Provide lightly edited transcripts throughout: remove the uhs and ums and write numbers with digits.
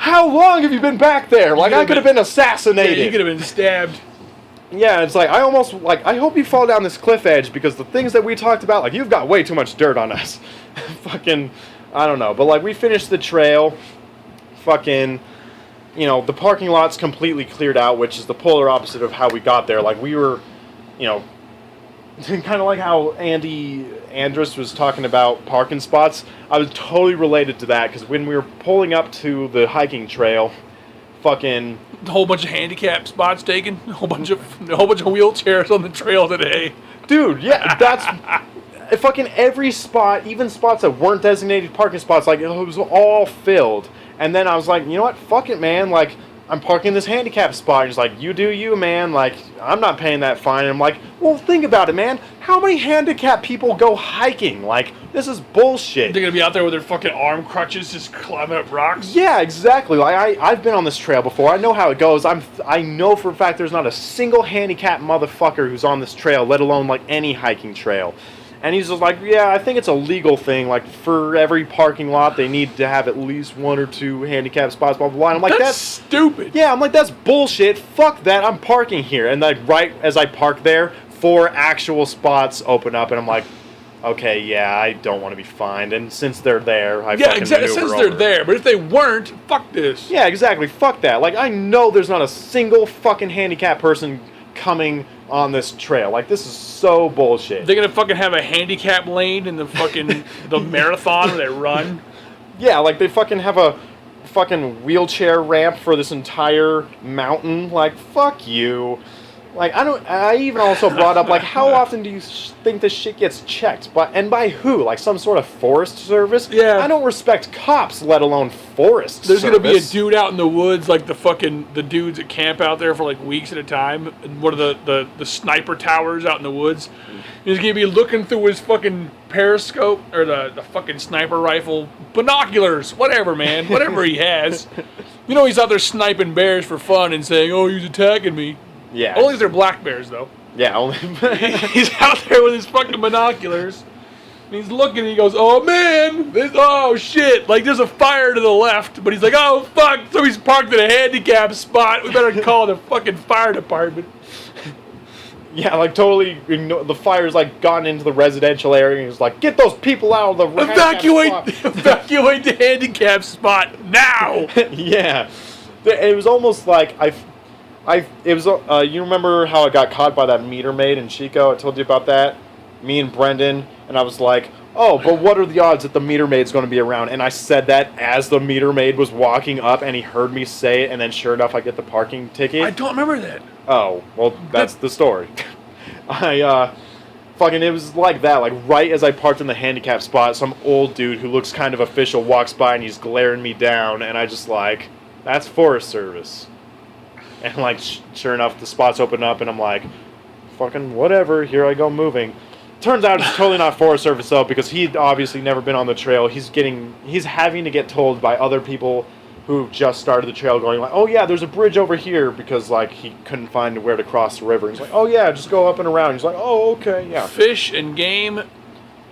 how long have you been back there? Like, I could have been assassinated. Yeah, you could have been stabbed. Yeah, it's like, I hope you fall down this cliff edge because the things that we talked about, like, you've got way too much dirt on us. Fucking, I don't know. But, like, we finished the trail. Fucking, you know, the parking lot's completely cleared out, which is the polar opposite of how we got there. Like, we were, you know, kind of like how Andy Andrus was talking about parking spots. I was totally related to that because when we were pulling up to the hiking trail, fucking A whole bunch of handicap spots taken. A whole bunch of wheelchairs on the trail today. dude, yeah, that's fucking every spot, even spots that weren't designated parking spots, like it was all filled. And then I was like, you know what, fuck it, man. Like, I'm parking this handicap spot. And he's like, you do you, man. Like, I'm not paying that fine. And I'm like, well, think about it, man. How many handicapped people go hiking? Like, this is bullshit. They're gonna be out there with their fucking arm crutches, just climbing up rocks. Yeah, exactly. Like, I've been on this trail before. I know how it goes. I know for a fact there's not a single handicapped motherfucker who's on this trail, let alone like any hiking trail. And he's just like, yeah, I think it's a legal thing. Like, for every parking lot, they need to have at least 1 or 2 handicap spots, blah, blah, blah. And I'm like, that's stupid. Yeah, I'm like, that's bullshit. Fuck that. I'm parking here. And, like, right as I park there, 4 actual spots open up. And I'm like, okay, yeah, I don't want to be fined. And since they're there, I fucking exactly. maneuver Since over. they're there. But if they weren't, fuck this. Yeah, exactly. Fuck that. Like, I know there's not a single fucking handicapped person coming on this trail. Like, this is so bullshit. They're gonna fucking have a handicap lane in the fucking the marathon where they run. Yeah, like they fucking have a fucking wheelchair ramp for this entire mountain. Like, fuck you. Like, I even also brought up, like, how often do you think this shit gets checked? And by who? Like, some sort of forest service? Yeah. I don't respect cops, let alone forest There's service. gonna be a dude out in the woods, like the dudes that camp out there for like weeks at a time, in one of the sniper towers out in the woods. He's gonna be looking through his fucking periscope or the fucking sniper rifle binoculars, whatever, man, whatever he has. You know, he's out there sniping bears for fun and saying, "Oh, he's attacking me." Yeah. Only if they're black bears, though. Yeah, only. He's out there with his fucking binoculars. And he's looking and he goes, oh man, oh shit. Like, there's a fire to the left. But he's like, oh fuck, somebody's parked at a handicap spot. We better call the fucking fire department. Yeah, like, totally, the fire's, like, gotten into the residential area, and he's like, get those people out of the Evacuate the handicap spot now. Yeah. It was almost like, you remember how I got caught by that meter maid in Chico? I told you about that? Me and Brendan, and I was like, oh, but what are the odds that the meter maid's going to be around? And I said that as the meter maid was walking up, and he heard me say it, and then sure enough, I get the parking ticket. I don't remember that. Oh, well, that's the story. It was like that, like right as I parked in the handicap spot, some old dude who looks kind of official walks by and he's glaring me down, and I just like, that's Forest Service. And like, sure enough, the spots open up, and I'm like, fucking whatever, here I go moving. Turns out it's totally not Forest Service though, because he'd obviously never been on the trail. He's having to get told by other people who just started the trail, going like, oh yeah, there's a bridge over here, because like he couldn't find where to cross the river. He's like, oh yeah, just go up and around. He's like, oh okay, yeah. Fish and game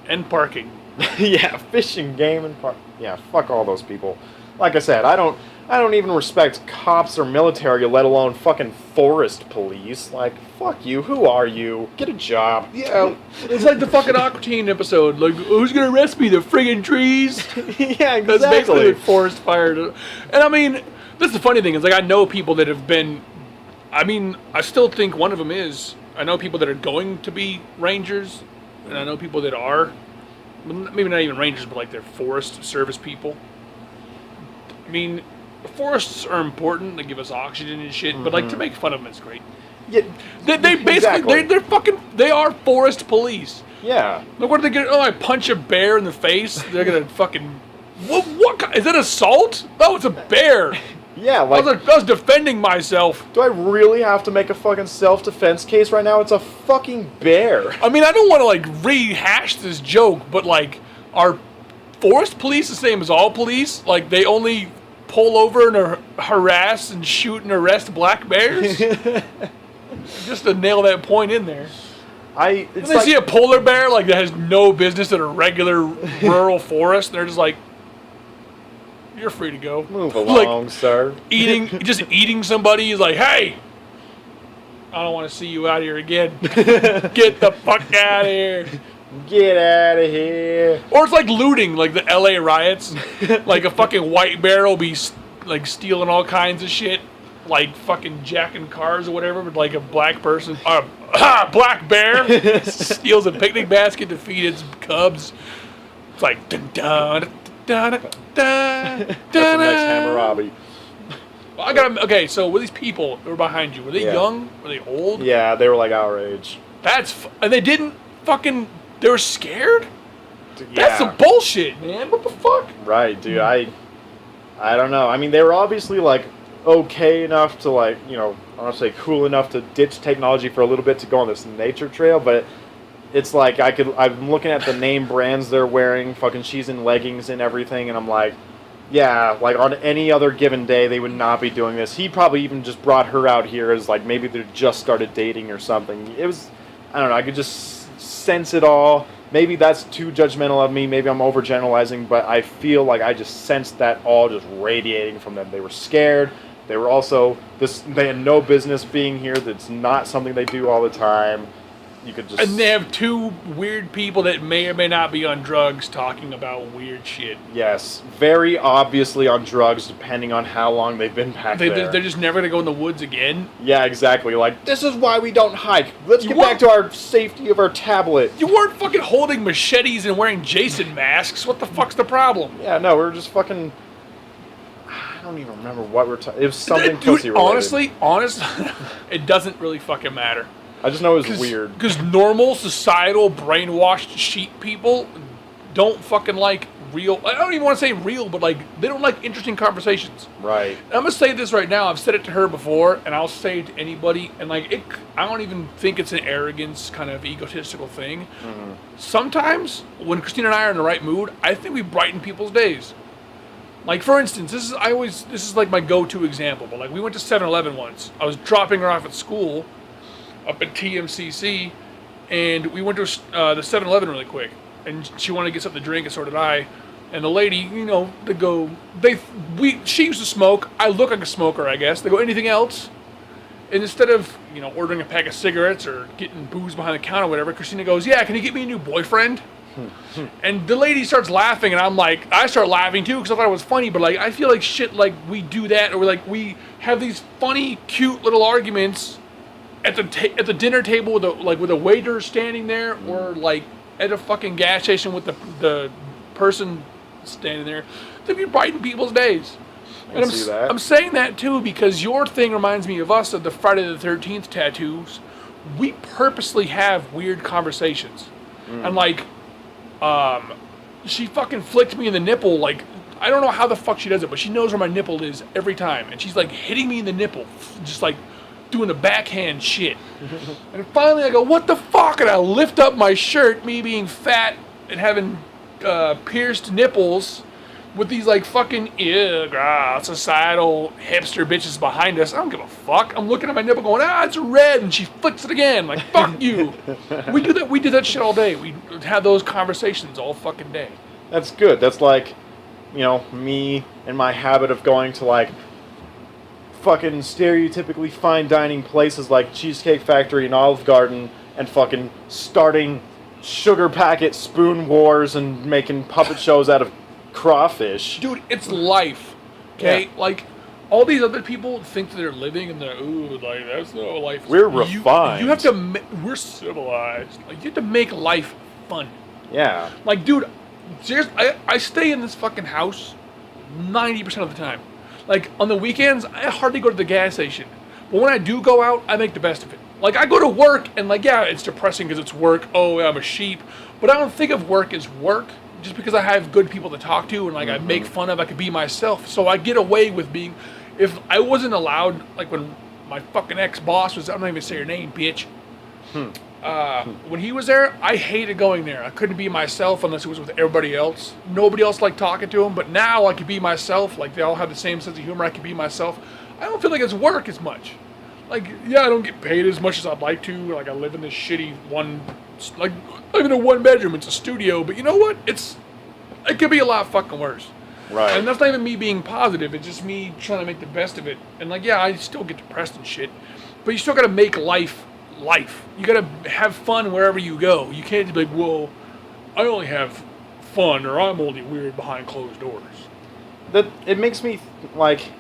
and parking. Yeah, fish and game and park. Yeah, fuck all those people. Like I said, I don't even respect cops or military, let alone fucking forest police. Like, fuck you. Who are you? Get a job. Yeah, it's like the fucking Aqua Teen episode. Like, who's gonna arrest me? The friggin' trees? Yeah, exactly. That's basically like forest fire. And I mean, that's the funny thing is, like, I know people that have been. I mean, I still think one of them is. I know people that are going to be rangers, and I know people that are. Maybe not even rangers, but like they're forest service people. I mean, forests are important. They give us oxygen and shit. But like, to make fun of them is great. Yeah, they basically exactly. they are forest police. Yeah. Like, what are they gonna? Oh, I punch a bear in the face. They're gonna fucking. What is that? Assault? No, it's a bear. Yeah, like, I was defending myself. do I really have to make a fucking self-defense case right now? It's a fucking bear. I mean, I don't want to like rehash this joke, but like, are forest police the same as all police? Like, they only pull over and harass and shoot and arrest black bears? Just to nail that point in there. It's They see a polar bear like that has no business in a regular rural forest, and they're just like, you're free to go. Move along, sir. Just eating somebody is like, hey, I don't want to see you out here again. Get the fuck out of here. Get out of here. Or it's like looting, like the LA riots. Like a fucking white bear will be like stealing all kinds of shit, like fucking jacking cars or whatever. But like a black person, black bear steals a picnic basket to feed its cubs. It's like dun dun dun dun dun. That's the next Hammurabi. Okay, so were these people that were behind you? Were they young? Were they old? Yeah, they were like our age. And they didn't fucking. They were scared. Yeah. That's some bullshit, man. What the fuck? Right, dude. I don't know. I mean, they were obviously like okay enough to like, you know, I want to say cool enough to ditch technology for a little bit to go on this nature trail, but it's like I'm looking at the name brands they're wearing. Fucking, she's in leggings and everything, and I'm like, yeah, like on any other given day, they would not be doing this. He probably even just brought her out here as like maybe they just started dating or something. It was, I don't know, I could just sense it all. Maybe that's too judgmental of me. Maybe I'm overgeneralizing, but I feel like I just sensed that all just radiating from them. They were scared. They were also, they had no business being here. That's not something they do all the time. You could just... And they have two weird people that may or may not be on drugs talking about weird shit. Yes, very obviously on drugs, depending on how long they've been back there. They're just never going to go in the woods again? Yeah, exactly. Like, this is why we don't hike. Let's get back to our safety of our tablet. You weren't fucking holding machetes and wearing Jason masks. What the fuck's the problem? Yeah, no, we were just fucking... I don't even remember what we were talking... It was something pussy related. Honestly, it doesn't really fucking matter. I just know it was weird. Because normal, societal, brainwashed sheep people don't fucking like real... I don't even want to say real, but like, they don't like interesting conversations. Right. And I'm going to say this right now. I've said it to her before, and I'll say it to anybody. And like, I don't even think it's an arrogance kind of egotistical thing. Mm-hmm. Sometimes, when Christina and I are in the right mood, I think we brighten people's days. Like, for instance, this is like my go-to example, but like, we went to 7-Eleven once. I was dropping her off at school up at TMCC, and we went to the 7-Eleven really quick, and she wanted to get something to drink, and so did I. And the lady, you know, she used to smoke. I look like a smoker, I guess. They go, anything else? And instead of, you know, ordering a pack of cigarettes or getting booze behind the counter or whatever, Christina goes, yeah, can you get me a new boyfriend? And the lady starts laughing, and I'm like, I start laughing too because I thought it was funny. But like, I feel like shit, like we do that, or like we have these funny, cute little arguments at the dinner table with a waiter standing there, or like at a fucking gas station with the person standing there. To be brighten people's days. And I'm saying that too because your thing reminds me of us of the Friday the 13th tattoos. We purposely have weird conversations, and like. She fucking flicked me in the nipple, like, I don't know how the fuck she does it, but she knows where my nipple is every time, and she's like hitting me in the nipple, just like doing the backhand shit. And finally I go, what the fuck? And I lift up my shirt, me being fat and having pierced nipples with these like fucking societal hipster bitches behind us. I don't give a fuck. I'm looking at my nipple going, it's red, and she flicks it again. Like, fuck you. We do that shit all day. We have those conversations all fucking day. That's good. That's like, you know, me and my habit of going to like fucking stereotypically fine dining places like Cheesecake Factory and Olive Garden and fucking starting sugar packet spoon wars and making puppet shows out of crawfish. Dude, it's life. Okay? Yeah. Like, all these other people think that they're living and they're, like, that's no life. We're refined. You have to, we're civilized. Like, you have to make life fun. Yeah. Like, dude, seriously, I stay in this fucking house 90% of the time. Like, on the weekends, I hardly go to the gas station. But when I do go out, I make the best of it. Like, I go to work, and like, yeah, it's depressing because it's work. Oh, I'm a sheep. But I don't think of work as work. Just because I have good people to talk to and like I make fun of, I could be myself. So I get away with being, if I wasn't allowed, like when my fucking ex-boss was, I'm not even say your name, bitch. When he was there, I hated going there. I couldn't be myself unless it was with everybody else. Nobody else liked talking to him, but now I could be myself. Like they all have the same sense of humor. I could be myself. I don't feel like it's work as much. Like, yeah, I don't get paid as much as I'd like to. Like I live in this shitty I live in a one bedroom. It's a studio, but you know what? It could be a lot fucking worse. Right. And that's not even me being positive. It's just me trying to make the best of it. And like, yeah, I still get depressed and shit, but you still got to make life. You got to have fun wherever you go. You can't just be like, well, I only have fun, or I'm only weird behind closed doors. That it makes me like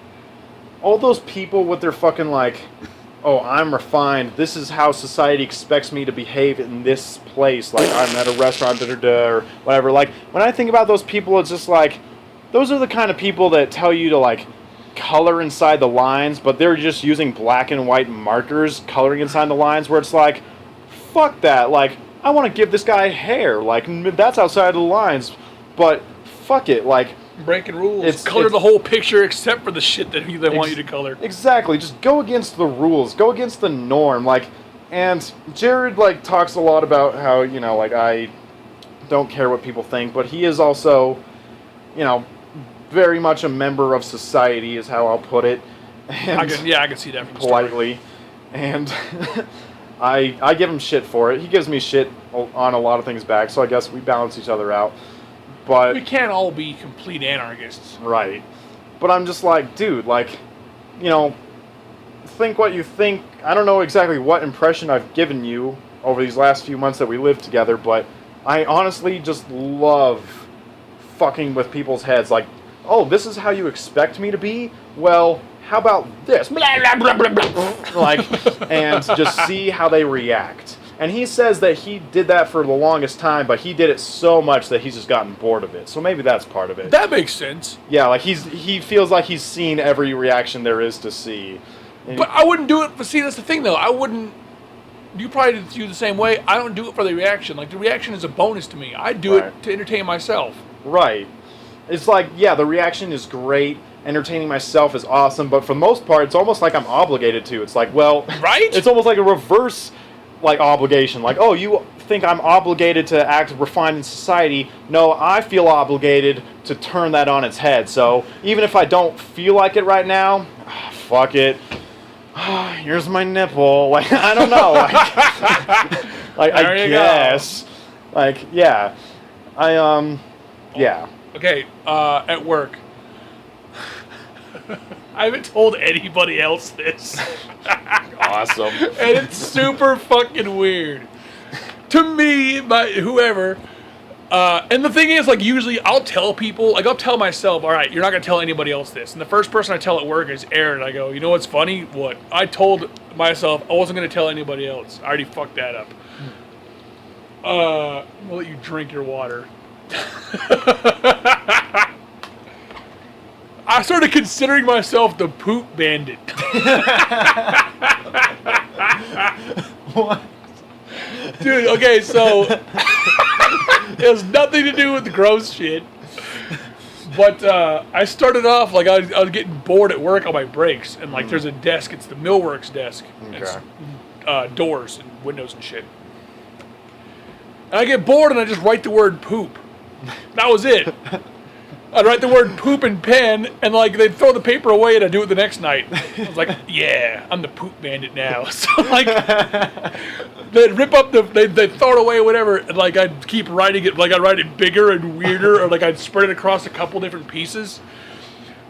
all those people with their fucking like, oh, I'm refined. This is how society expects me to behave in this place. Like I'm at a restaurant, or whatever. Like when I think about those people, it's just like those are the kind of people that tell you to like color inside the lines, but they're just using black and white markers coloring inside the lines. Where it's like, fuck that. Like I want to give this guy hair. Like that's outside of the lines, but fuck it. Like. Breaking rules. Color the whole picture except for the shit that they want you to color. Exactly. Just go against the rules. Go against the norm. Like, and Jared like talks a lot about how, you know, like I don't care what people think, but he is also, you know, very much a member of society is how I'll put it. And I can see that from politely. And I give him shit for it. He gives me shit on a lot of things back, so I guess we balance each other out. But we can't all be complete anarchists. Right. But I'm just like, dude, like, you know, think what you think. I don't know exactly what impression I've given you over these last few months that we lived together, but I honestly just love fucking with people's heads. Like, oh, this is how you expect me to be? Well, how about this? Blah, blah, blah, blah, blah. Like, and just see how they react. And he says that he did that for the longest time, but he did it so much that he's just gotten bored of it. So maybe that's part of it. That makes sense. Yeah, like he feels like he's seen every reaction there is to see. And but I wouldn't do it for, see, that's the thing though. I wouldn't, you probably do the same way. I don't do it for the reaction. Like the reaction is a bonus to me. I do it to entertain myself. Right. It's like, yeah, the reaction is great. Entertaining myself is awesome. But for the most part, it's almost like I'm obligated to. It's like, well, right? It's almost like a reverse like obligation. Like, oh, you think I'm obligated to act refined in society? No, I feel obligated to turn that on its head. So even if I don't feel like it right now, fuck it. Here's my nipple. Like I don't know. Like I guess. Go. Like yeah, yeah. Okay, at work. I haven't told anybody else this. Awesome. And it's super fucking weird. To me, whoever. And the thing is, like, usually I'll tell people, like, I'll tell myself, all right, you're not going to tell anybody else this. And the first person I tell at work is Aaron. I go, you know what's funny? What? I told myself I wasn't going to tell anybody else. I already fucked that up. I'm going to let you drink your water. I started considering myself the poop bandit. What? Dude, okay, so it has nothing to do with the gross shit. But I started off, like, I was getting bored at work on my breaks. And, like, there's a desk. It's the Millworks desk. Okay. It's doors and windows and shit. And I get bored and I just write the word poop. That was it. I'd write the word poop in pen, and like they'd throw the paper away, and I'd do it the next night. I was like, "Yeah, I'm the poop bandit now." So like, they'd rip up they'd throw it away, whatever. And like I'd keep writing it, like I'd write it bigger and weirder, or like I'd spread it across a couple different pieces.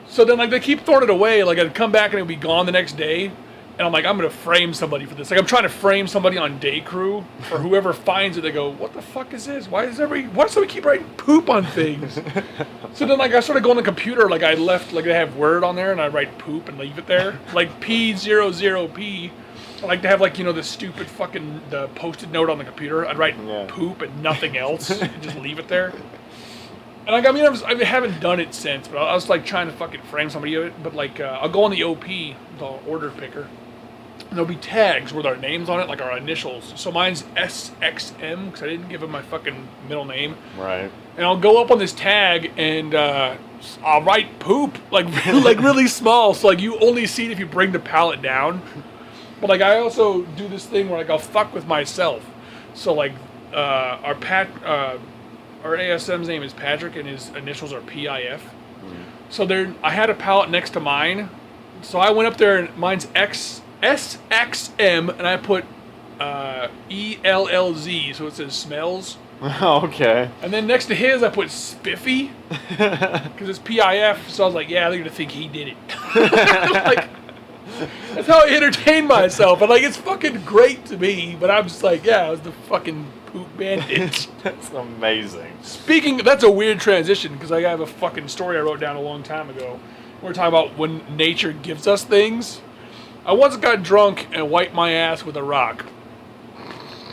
So then like they keep throwing it away, like I'd come back and it'd be gone the next day. And I'm like, I'm going to frame somebody for this. Like, I'm trying to frame somebody on day crew, or whoever finds it, they go, what the fuck is this? Why does somebody keep writing poop on things? So then, like, I started going on the computer, like, I left, like, they have Word on there, and I write poop and leave it there. Like, P00P. I like to have, like, you know, the stupid fucking, the Post-it note on the computer. I'd write poop and nothing else, and just leave it there. And, like, I mean, I haven't done it since, but I was, like, trying to fucking frame somebody of it. But, like, I'll go on the OP, the order picker. And there'll be tags with our names on it, like our initials. So mine's SXM, because I didn't give him my fucking middle name. Right. And I'll go up on this tag, and I'll write poop, like really small. So, like, you only see it if you bring the palette down. But, like, I also do this thing where, like, I'll fuck with myself. So, like, our ASM's name is Patrick, and his initials are PIF. So I had a palette next to mine. So I went up there, and mine's SXM, and I put ELLZ, so it says smells. Okay. And then next to his, I put Spiffy because it's PIF. So I was like, yeah, they're gonna think he did it. Like, that's how I entertain myself. And like, it's fucking great to me. But I'm just like, yeah, I was the fucking poop bandit. That's amazing. Speaking, that's a weird transition because I have a fucking story I wrote down a long time ago. We're talking about when nature gives us things. I once got drunk and wiped my ass with a rock.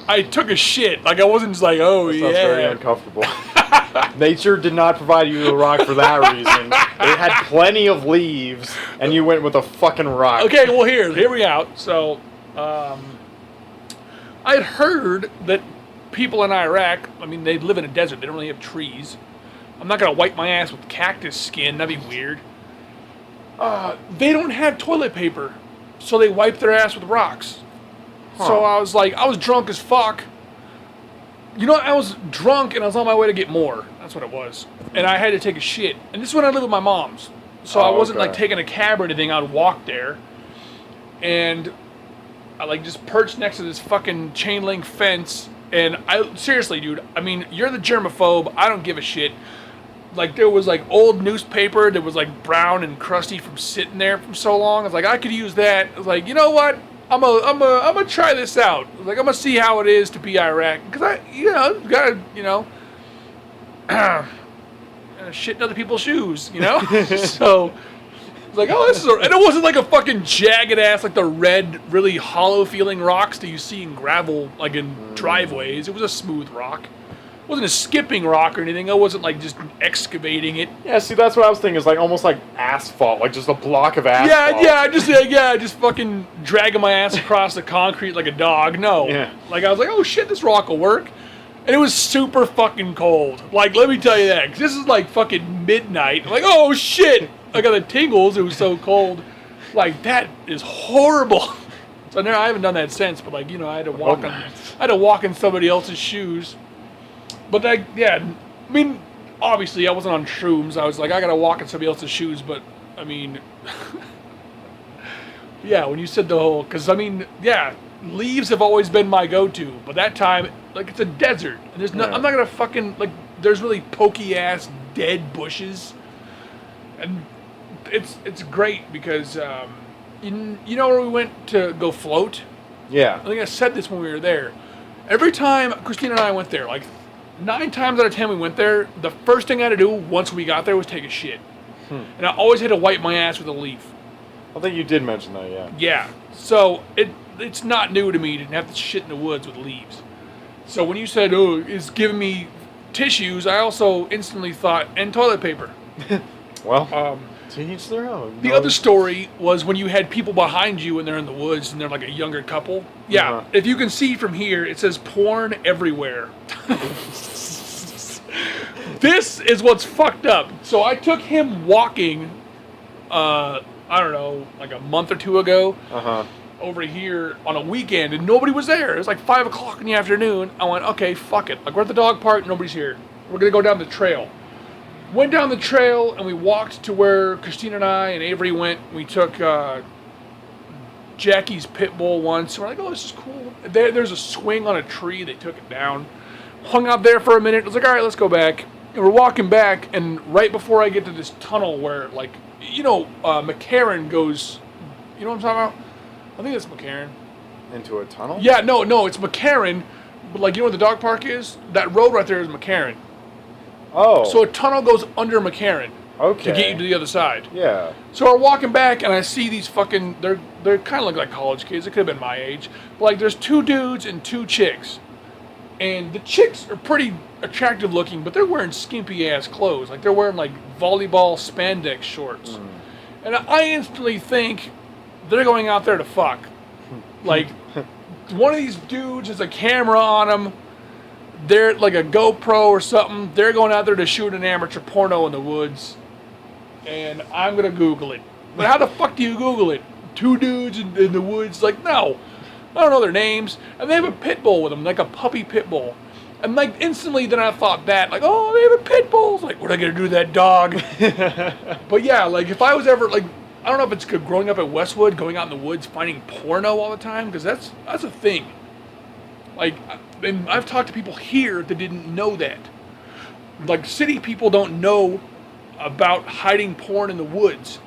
I took a shit. Like, I wasn't just like, oh, That yeah. sounds very uncomfortable. Nature did not provide you a rock for that reason. It had plenty of leaves, and you went with a fucking rock. Okay, well, hear me out. So, I had heard that people in Iraq, I mean, they live in a desert. They don't really have trees. I'm not going to wipe my ass with cactus skin. That'd be weird. They don't have toilet paper, so they wipe their ass with rocks. Huh. So I was like, I was drunk as fuck. You know, I was drunk and I was on my way to get more. That's what it was. And I had to take a shit. And this is when I lived with my mom's. So I wasn't like taking a cab or anything. I would walk there. And I like just perched next to this fucking chain link fence. And I, seriously, dude, I mean, you're the germaphobe. I don't give a shit. Like, there was like old newspaper that was like brown and crusty from sitting there for so long. I was like, I could use that. I was like, you know what? I'm gonna try this out. Like, I'm gonna see how it is to be Iraq, because I, gotta, shit in other people's shoes, So, it's like, oh, this is, and it wasn't like a fucking jagged ass, like the red, really hollow feeling rocks that you see in gravel, like in driveways. It was a smooth rock. It wasn't a skipping rock or anything. I wasn't like just excavating it. Yeah, see, that's what I was thinking. It's like almost like asphalt, like just a block of asphalt. Just fucking dragging my ass across the concrete like a dog. No. Yeah. Like, I was like, oh shit, this rock will work. And it was super fucking cold. Like, let me tell you that, because this is like fucking midnight. I'm like, oh shit, I got the tingles. It was so cold. Like, that is horrible. So now I haven't done that since. But like, I had to walk in somebody else's shoes. But I mean, obviously I wasn't on shrooms. I was like, I gotta walk in somebody else's shoes. But I mean, yeah, when you said the whole, because I mean, yeah, leaves have always been my go-to. But that time, like, it's a desert, and there's no, I'm not gonna fucking, like, there's really pokey ass dead bushes, and it's great because you know where we went to go float? Yeah. I think I said this when we were there. Every time Christina and I went there, like 9 times out of 10 we went there, the first thing I had to do once we got there was take a shit. And I always had to wipe my ass with a leaf. I think you did mention that, yeah. Yeah. So it's not new to me to have to shit in the woods with leaves. So when you said, oh, it's giving me tissues, I also instantly thought, and toilet paper. Well, to each their own. The other story was when you had people behind you and they're in the woods and they're like a younger couple. Yeah, if you can see from here, it says porn everywhere. This is what's fucked up. So I took him walking, I don't know, like a month or two ago, over here on a weekend, and nobody was there. It was like 5 o'clock in the afternoon. I went, okay, fuck it. Like, we're at the dog park, nobody's here. We're gonna go down the trail. Went down the trail, and we walked to where Christina and I and Avery went. We took Jackie's pit bull once. We're like, oh, this is cool. There's a swing on a tree. They took it down. Hung out there for a minute. I was like, all right, let's go back. And we're walking back, and right before I get to this tunnel where, like, McCarran goes, you know what I'm talking about? I think that's McCarran. Into a tunnel? Yeah, no, it's McCarran. But, like, you know where the dog park is? That road right there is McCarran. Oh. So a tunnel goes under McCarran. Okay. To get you to the other side. Yeah. So we're walking back, and I see these fucking, they're kind of look like college kids. It could have been my age. But, like, there's 2 dudes and 2 chicks. And the chicks are pretty attractive looking, but there wearing skimpy ass clothes. Like, they're wearing, like, volleyball spandex shorts. And I instantly think they're going out there to fuck. Like, one of these dudes has a camera on them. They're like a GoPro or something. They're going out there to shoot an amateur porno in the woods. And I'm going to Google it. But how the fuck do you Google it? 2 dudes in the woods? Like, no. I don't know their names. And they have a pit bull with them, like a puppy pit bull. And like instantly then I thought that, like, oh, they have a pit bull. Like, what are I going to do to that dog? But yeah, like if I was ever, like, I don't know if it's growing up at Westwood, going out in the woods, finding porno all the time, because that's a thing. Like, and I've talked to people here that didn't know that. Like, city people don't know about hiding porn in the woods.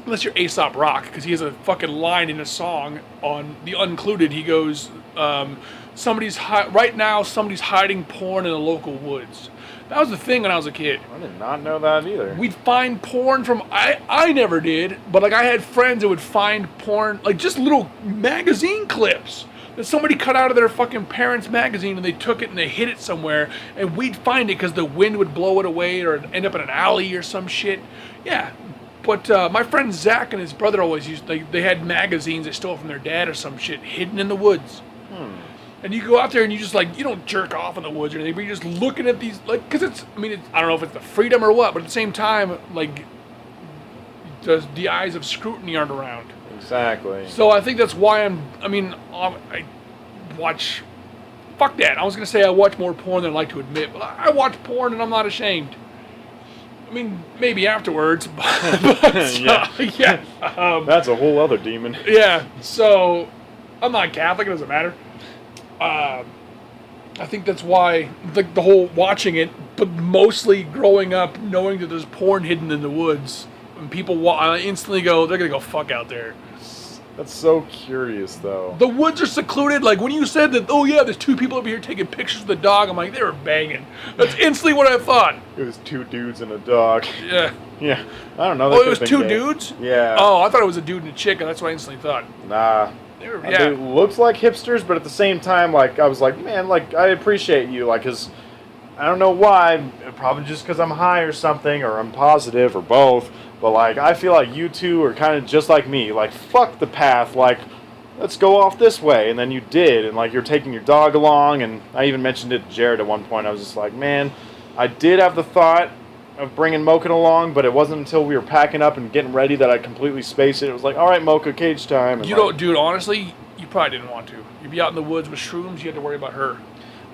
Unless you're Aesop Rock, because he has a fucking line in a song on The Uncluded. He goes, right now somebody's hiding porn in the local woods. That was the thing when I was a kid. I did not know that either. We'd find porn from, I never did, but like I had friends that would find porn, like just little magazine clips that somebody cut out of their fucking parents' magazine, and they took it and they hid it somewhere, and we'd find it because the wind would blow it away or it'd end up in an alley or some shit. Yeah. But my friend Zach and his brother always used, they had magazines they stole from their dad or some shit hidden in the woods. And you go out there and you just like, you don't jerk off in the woods or anything, but you're just looking at these, like, because it's, I mean, I don't know if it's the freedom or what, but at the same time, like, the eyes of scrutiny aren't around. Exactly. So I think that's why I watch, fuck that. I was going to say I watch more porn than I like to admit, but I watch porn and I'm not ashamed. I mean, maybe afterwards, but yeah. That's a whole other demon. Yeah, so I'm not Catholic, it doesn't matter. I think that's why the whole watching it, but mostly growing up knowing that there's porn hidden in the woods, and people instantly go, they're gonna go fuck out there. That's so curious, though. The woods are secluded. Like when you said that, oh yeah, there's two people over here taking pictures of the dog. I'm like, they were banging. That's instantly what I thought. It was two dudes and a dog. Yeah. Yeah. I don't know. Oh, it was two dudes? Yeah. Oh, I thought it was a dude and a chick, and that's what I instantly thought. Nah. They looked like hipsters, but at the same time, like, I was like, man, like, I appreciate you, like, because I don't know why, probably just because I'm high or something, or I'm positive, or both, but, like, I feel like you two are kind of just like me, like, fuck the path, like, let's go off this way, and then you did, and, like, you're taking your dog along, and I even mentioned it to Jared at one point. I was just like, man, I did have the thought of bringing Mocha along, but it wasn't until we were packing up and getting ready that I completely spaced it. It was like, all right, Mocha, cage time. And you don't, dude, honestly, you probably didn't want to. You'd be out in the woods with shrooms, you had to worry about her.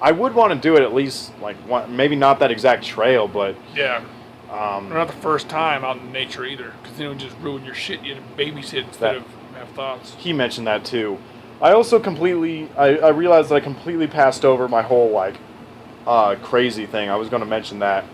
I would want to do it at least, like, maybe not that exact trail, but... Yeah. Not the first time out in nature either, because then it would just ruin your shit. You had to babysit instead of have thoughts. He mentioned that too. I also I realized that I completely passed over my whole, like, crazy thing. I was going to mention that.